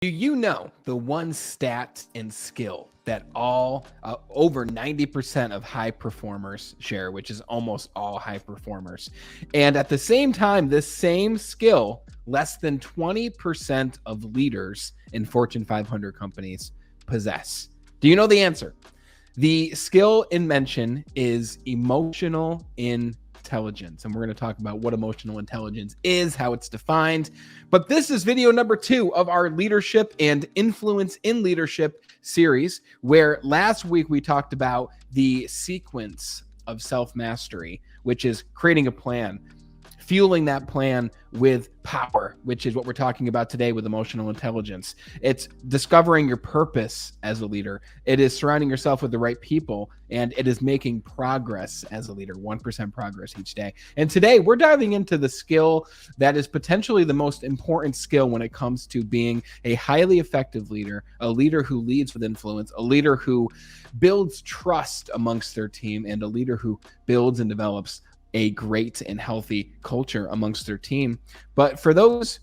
Do you know the one stat and skill that all over 90% of high performers share, which is almost all high performers? And at the same time, this same skill, less than 20% of leaders in Fortune 500 companies possess. Do you know the answer? The skill in mention is emotional intelligence. And we're going to talk about what emotional intelligence is, how it's defined. But this is video number 2 of our leadership and influence in leadership series, where last week we talked about the sequence of self-mastery, which is creating a plan, fueling that plan with power, which is what we're talking about today with emotional intelligence. It's discovering your purpose as a leader. It is surrounding yourself with the right people, and it is making progress as a leader, 1% progress each day. And today we're diving into the skill that is potentially the most important skill when it comes to being a highly effective leader, a leader who leads with influence, a leader who builds trust amongst their team, and a leader who builds and develops a great and healthy culture amongst their team. But for those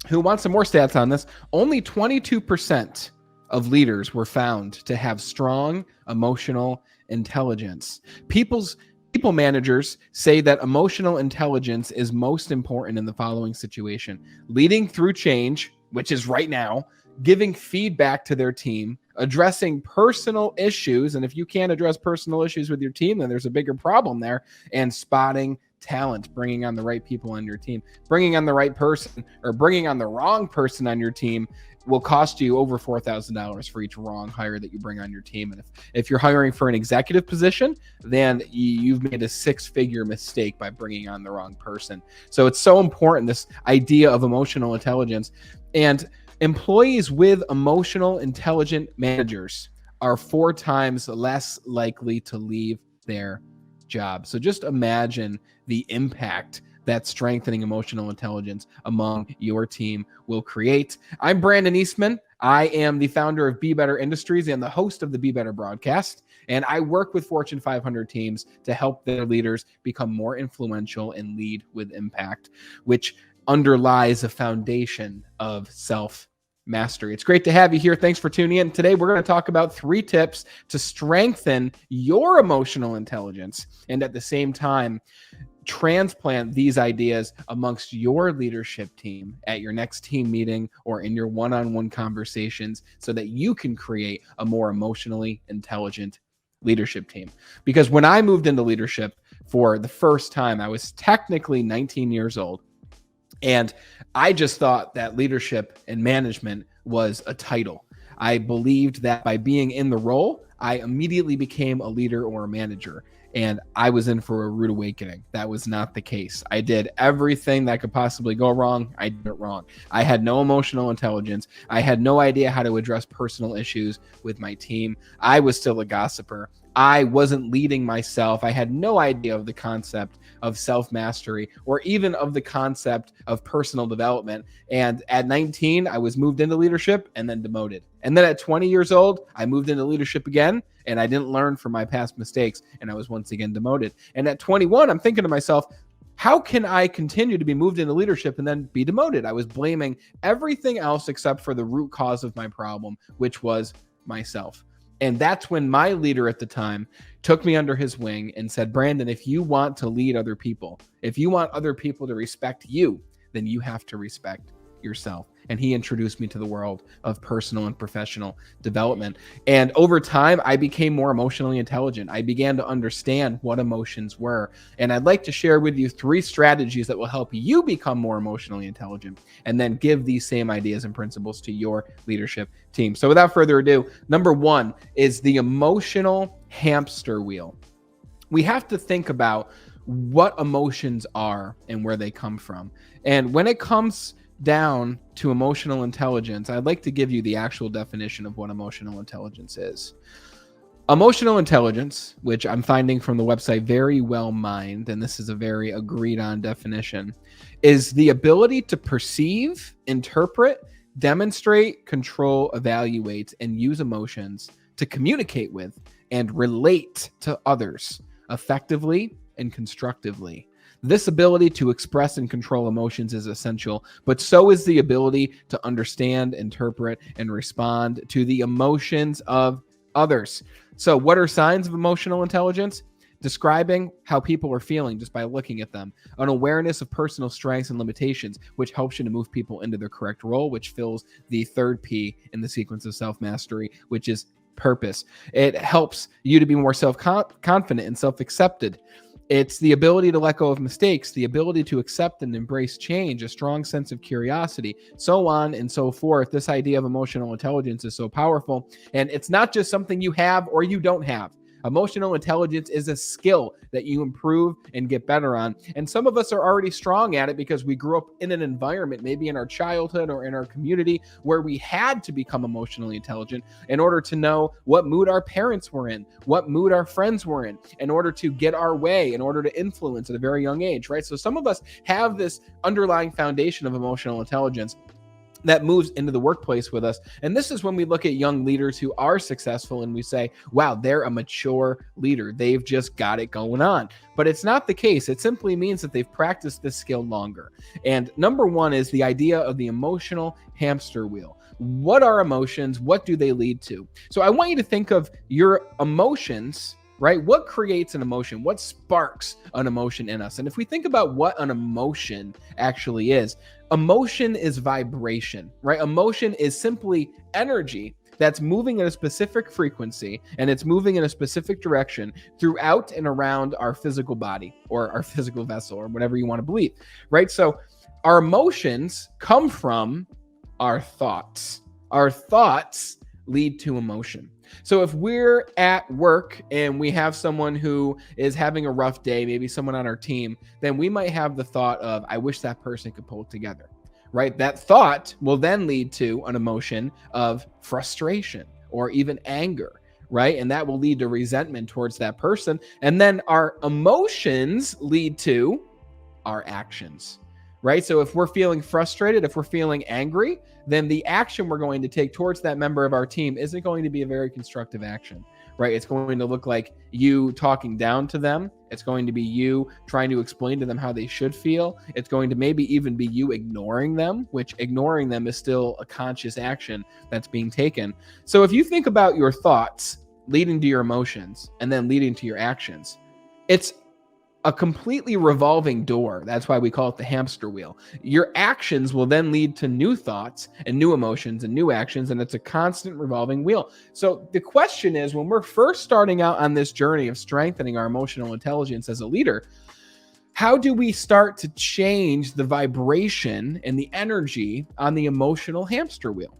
who want some more stats on this, only 22% of leaders were found to have strong emotional intelligence. People managers say that emotional intelligence is most important in the following situation: leading through change, which is right now, giving feedback to their team, addressing personal issues. And if you can't address personal issues with your team, then there's a bigger problem there. And spotting talent, bringing on the right people on your team. Bringing on the right person or bringing on the wrong person on your team will cost you over $4,000 for each wrong hire that you bring on your team. And if you're hiring for an executive position, then you've made a 6-figure mistake by bringing on the wrong person. So it's so important, this idea of emotional intelligence. And employees with emotional intelligent managers are 4 times less likely to leave their job. So just imagine the impact that strengthening emotional intelligence among your team will create. I'm Brandon Eastman. I am the founder of Be Better Industries and the host of the Be Better broadcast. And I work with Fortune 500 teams to help their leaders become more influential and lead with impact, which underlies a foundation of self-mastery. It's great to have you here. Thanks for tuning in. Today, we're going to talk about 3 tips to strengthen your emotional intelligence and at the same time, transplant these ideas amongst your leadership team at your next team meeting or in your one-on-one conversations so that you can create a more emotionally intelligent leadership team. Because when I moved into leadership for the first time, I was technically 19 years old. And I just thought that leadership and management was a title. I believed that by being in the role, I immediately became a leader or a manager. And I was in for a rude awakening. That was not the case. I did everything that could possibly go wrong. I did it wrong. I had no emotional intelligence. I had no idea how to address personal issues with my team. I was still a gossiper. I wasn't leading myself. I had no idea of the concept of self-mastery or even of the concept of personal development. And at 19, I was moved into leadership and then demoted. And then at 20 years old, I moved into leadership again, and I didn't learn from my past mistakes, and I was once again demoted. And at 21, I'm thinking to myself, how can I continue to be moved into leadership and then be demoted? I was blaming everything else except for the root cause of my problem, which was myself. And that's when my leader at the time took me under his wing and said, Brandon, if you want to lead other people, if you want other people to respect you, then you have to respect yourself. And he introduced me to the world of personal and professional development. And over time, I became more emotionally intelligent. I began to understand what emotions were. And I'd like to share with you 3 strategies that will help you become more emotionally intelligent and then give these same ideas and principles to your leadership team. So without further ado, number 1 is the emotional hamster wheel. We have to think about what emotions are and where they come from. And when it comes down to emotional intelligence, I'd like to give you the actual definition of what emotional intelligence is. Emotional intelligence, which I'm finding from the website Very Well Mind, and this is a very agreed on definition, is the ability to perceive, interpret, demonstrate, control, evaluate, and use emotions to communicate with and relate to others effectively and constructively. This ability to express and control emotions is essential, but so is the ability to understand, interpret, and respond to the emotions of others. So, what are signs of emotional intelligence? Describing how people are feeling just by looking at them, an awareness of personal strengths and limitations, which helps you to move people into their correct role, which fills the third P in the sequence of self-mastery, which is purpose. It helps you to be more self-confident and self-accepted. It's the ability to let go of mistakes, the ability to accept and embrace change, a strong sense of curiosity, so on and so forth. This idea of emotional intelligence is so powerful, and it's not just something you have or you don't have. Emotional intelligence is a skill that you improve and get better on. And some of us are already strong at it because we grew up in an environment, maybe in our childhood or in our community, where we had to become emotionally intelligent in order to know what mood our parents were in, what mood our friends were in order to get our way, in order to influence at a very young age, right? So some of us have this underlying foundation of emotional intelligence that moves into the workplace with us. And this is when we look at young leaders who are successful and we say, wow, they're a mature leader. They've just got it going on. But it's not the case. It simply means that they've practiced this skill longer. And number one is the idea of the emotional hamster wheel. What are emotions? What do they lead to? So I want you to think of your emotions, right? What creates an emotion? What sparks an emotion in us? And if we think about what an emotion actually is, emotion is vibration, right? Emotion is simply energy that's moving at a specific frequency and it's moving in a specific direction throughout and around our physical body or our physical vessel or whatever you want to believe, right? So our emotions come from our thoughts. Our thoughts lead to emotion. So if we're at work and we have someone who is having a rough day, maybe someone on our team, then we might have the thought of, I wish that person could pull it together, right? That thought will then lead to an emotion of frustration or even anger, right? And that will lead to resentment towards that person. And then our emotions lead to our actions, right? So if we're feeling frustrated, if we're feeling angry, then the action we're going to take towards that member of our team isn't going to be a very constructive action, right? It's going to look like you talking down to them. It's going to be you trying to explain to them how they should feel. It's going to maybe even be you ignoring them, which ignoring them is still a conscious action that's being taken. So if you think about your thoughts leading to your emotions and then leading to your actions, it's a completely revolving door. That's why we call it the hamster wheel. Your actions will then lead to new thoughts and new emotions and new actions, and it's a constant revolving wheel. So the question is, when we're first starting out on this journey of strengthening our emotional intelligence as a leader, how do we start to change the vibration and the energy on the emotional hamster wheel?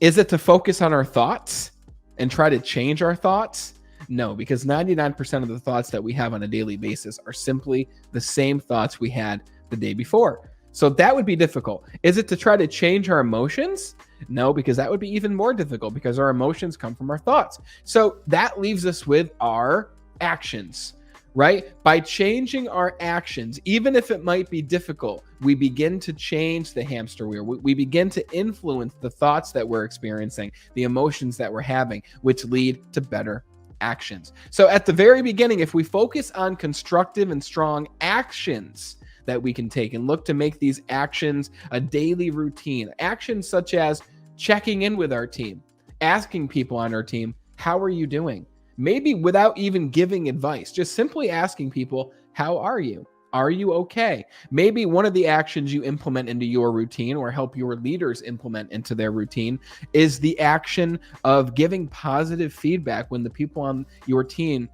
Is it to focus on our thoughts and try to change our thoughts? No, because 99% of the thoughts that we have on a daily basis are simply the same thoughts we had the day before. So that would be difficult. Is it to try to change our emotions? No, because that would be even more difficult because our emotions come from our thoughts. So that leaves us with our actions, right? By changing our actions, even if it might be difficult, we begin to change the hamster wheel. We begin to influence the thoughts that we're experiencing, the emotions that we're having, which lead to better actions. So at the very beginning, if we focus on constructive and strong actions that we can take and look to make these actions a daily routine, actions such as checking in with our team, asking people on our team, how are you doing? Maybe without even giving advice, just simply asking people, how are you? Are you okay? Maybe one of the actions you implement into your routine or help your leaders implement into their routine is the action of giving positive feedback when the people on your team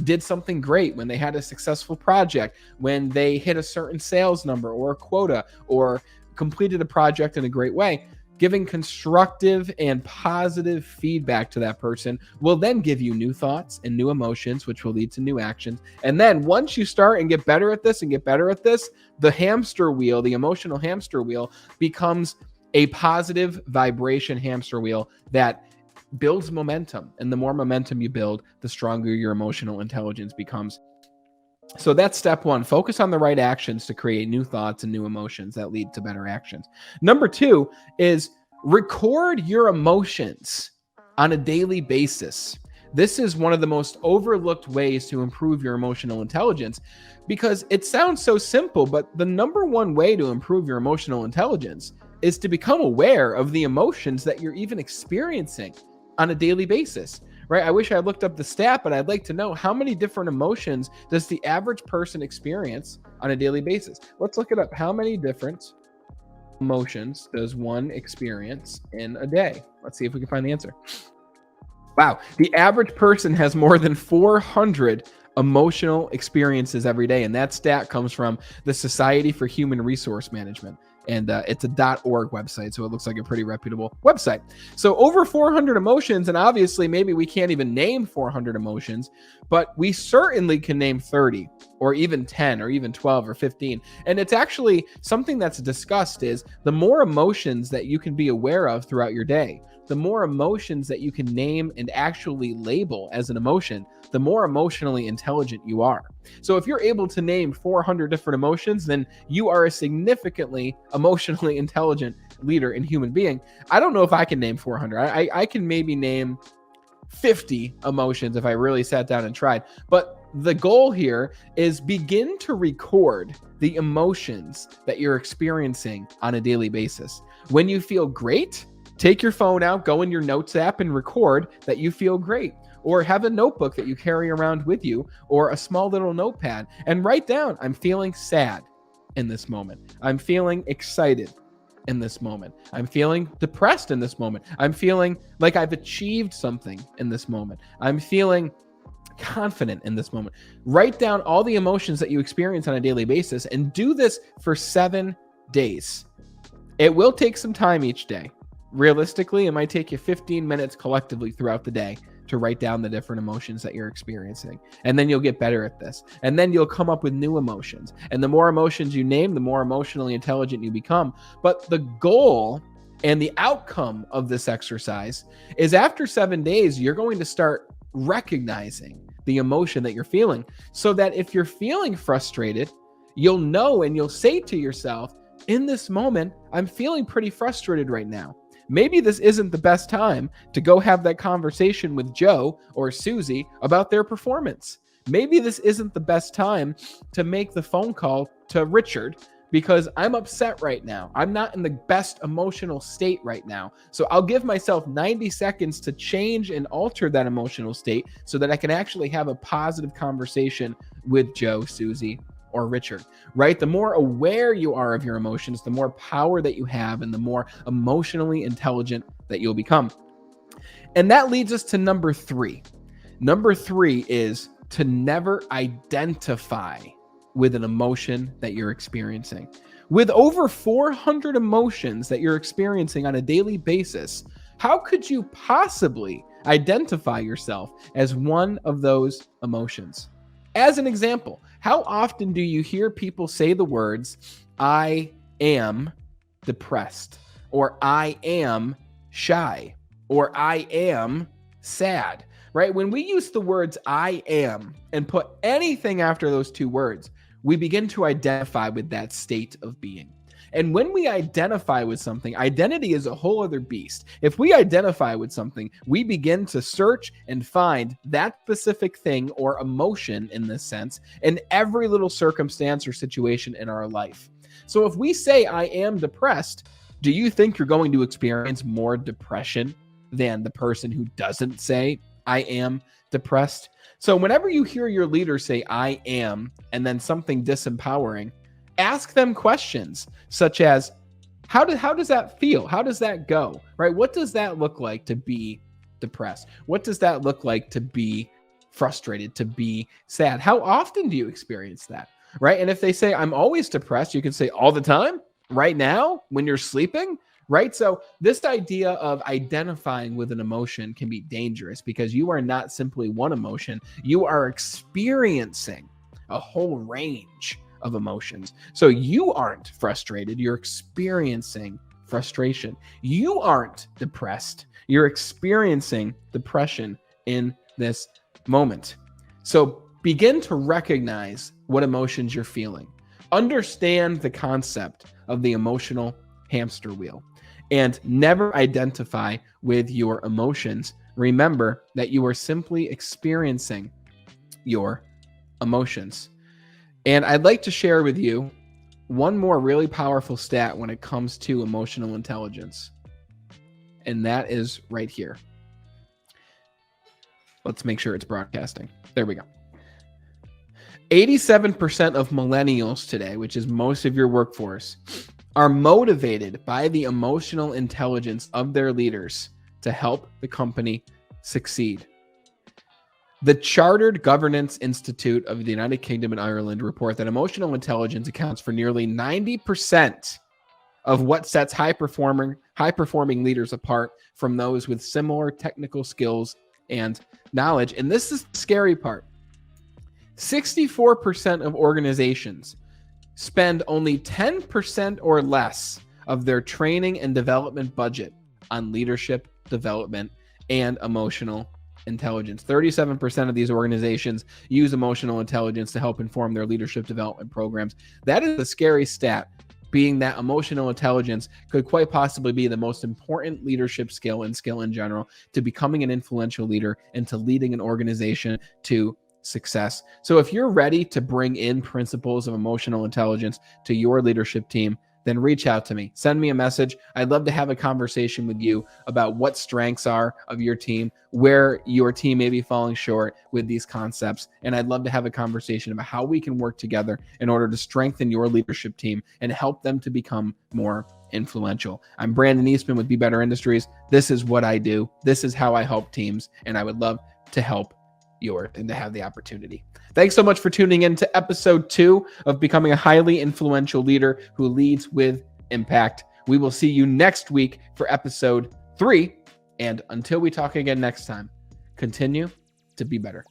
did something great, when they had a successful project, when they hit a certain sales number or a quota or completed a project in a great way. Giving constructive and positive feedback to that person will then give you new thoughts and new emotions, which will lead to new actions. And then once you start and get better at this, the hamster wheel, the emotional hamster wheel, becomes a positive vibration hamster wheel that builds momentum. And the more momentum you build, the stronger your emotional intelligence becomes. So that's step one. Focus on the right actions to create new thoughts and new emotions that lead to better actions. Number two is record your emotions on a daily basis. This is one of the most overlooked ways to improve your emotional intelligence because it sounds so simple, but the number one way to improve your emotional intelligence is to become aware of the emotions that you're even experiencing on a daily basis, right? I wish I looked up the stat, but I'd like to know how many different emotions does the average person experience on a daily basis? Let's look it up. How many different emotions does one experience in a day? Let's see if we can find the answer. Wow. The average person has more than 400 emotional experiences every day. And that stat comes from the Society for Human Resource Management. And it's a .org website, so it looks like a pretty reputable website. So over 400 emotions, and obviously maybe we can't even name 400 emotions, but we certainly can name 30 or even 10 or even 12 or 15. And it's actually something that's discussed is the more emotions that you can be aware of throughout your day, the more emotions that you can name and actually label as an emotion, the more emotionally intelligent you are. So if you're able to name 400 different emotions, then you are a significantly emotionally intelligent leader and human being. I don't know if I can name 400. I can maybe name 50 emotions if I really sat down and tried. But the goal here is begin to record the emotions that you're experiencing on a daily basis. When you feel great, take your phone out, go in your notes app and record that you feel great. Or have a notebook that you carry around with you or a small little notepad and write down, I'm feeling sad in this moment. I'm feeling excited in this moment. I'm feeling depressed in this moment. I'm feeling like I've achieved something in this moment. I'm feeling confident in this moment. Write down all the emotions that you experience on a daily basis and do this for 7 days. It will take some time each day. Realistically, it might take you 15 minutes collectively throughout the day to write down the different emotions that you're experiencing. And then you'll get better at this. And then you'll come up with new emotions. And the more emotions you name, the more emotionally intelligent you become. But the goal and the outcome of this exercise is after 7 days, you're going to start recognizing the emotion that you're feeling so that if you're feeling frustrated, you'll know and you'll say to yourself, in this moment, I'm feeling pretty frustrated right now. Maybe this isn't the best time to go have that conversation with Joe or Susie about their performance. Maybe this isn't the best time to make the phone call to Richard because I'm upset right now. I'm not in the best emotional state right now. So I'll give myself 90 seconds to change and alter that emotional state so that I can actually have a positive conversation with Joe, Susie, or Richard, right? The more aware you are of your emotions, the more power that you have and the more emotionally intelligent that you'll become. And that leads us to number 3. Number 3 is to never identify with an emotion that you're experiencing. With over 400 emotions that you're experiencing on a daily basis, how could you possibly identify yourself as one of those emotions? As an example, how often do you hear people say the words, I am depressed, or I am shy, or I am sad, right? When we use the words I am and put anything after those two words, we begin to identify with that state of being. And when we identify with something, identity is a whole other beast. If we identify with something, we begin to search and find that specific thing or emotion in this sense in every little circumstance or situation in our life. So if we say, I am depressed, do you think you're going to experience more depression than the person who doesn't say, I am depressed? So whenever you hear your leader say, I am, and then something disempowering, ask them questions such as, how does that feel? How does that go? Right? What does that look like to be depressed? What does that look like to be frustrated, to be sad? How often do you experience that? Right? And if they say, I'm always depressed, you can say, all the time? Right now? When you're sleeping? Right? So this idea of identifying with an emotion can be dangerous because you are not simply one emotion. You are experiencing a whole range of emotions. So you aren't frustrated, you're experiencing frustration. You aren't depressed, you're experiencing depression in this moment. So begin to recognize what emotions you're feeling. Understand the concept of the emotional hamster wheel and never identify with your emotions, remember that you are simply experiencing your emotions. And I'd like to share with you one more really powerful stat when it comes to emotional intelligence. And that is right here. Let's make sure it's broadcasting. There we go. 87% of millennials today, which is most of your workforce, are motivated by the emotional intelligence of their leaders to help the company succeed. The Chartered Governance Institute of the United Kingdom and Ireland report that emotional intelligence accounts for nearly 90% of what sets high-performing leaders apart from those with similar technical skills and knowledge. And this is the scary part. 64% of organizations spend only 10% or less of their training and development budget on leadership development and emotional intelligence. 37% of these organizations use emotional intelligence to help inform their leadership development programs. That is a scary stat, being that emotional intelligence could quite possibly be the most important leadership skill and skill in general to becoming an influential leader and to leading an organization to success. So if you're ready to bring in principles of emotional intelligence to your leadership team, then reach out to me. Send me a message. I'd love to have a conversation with you about what strengths are of your team, where your team may be falling short with these concepts. And I'd love to have a conversation about how we can work together in order to strengthen your leadership team and help them to become more influential. I'm Brandon Eastman with Be Better Industries. This is what I do. This is how I help teams. And I would love to help yours and to have the opportunity. Thanks so much for tuning in to episode 2 of Becoming a Highly Influential Leader Who Leads with Impact. We will see you next week for episode 3. And until we talk again next time, continue to be better.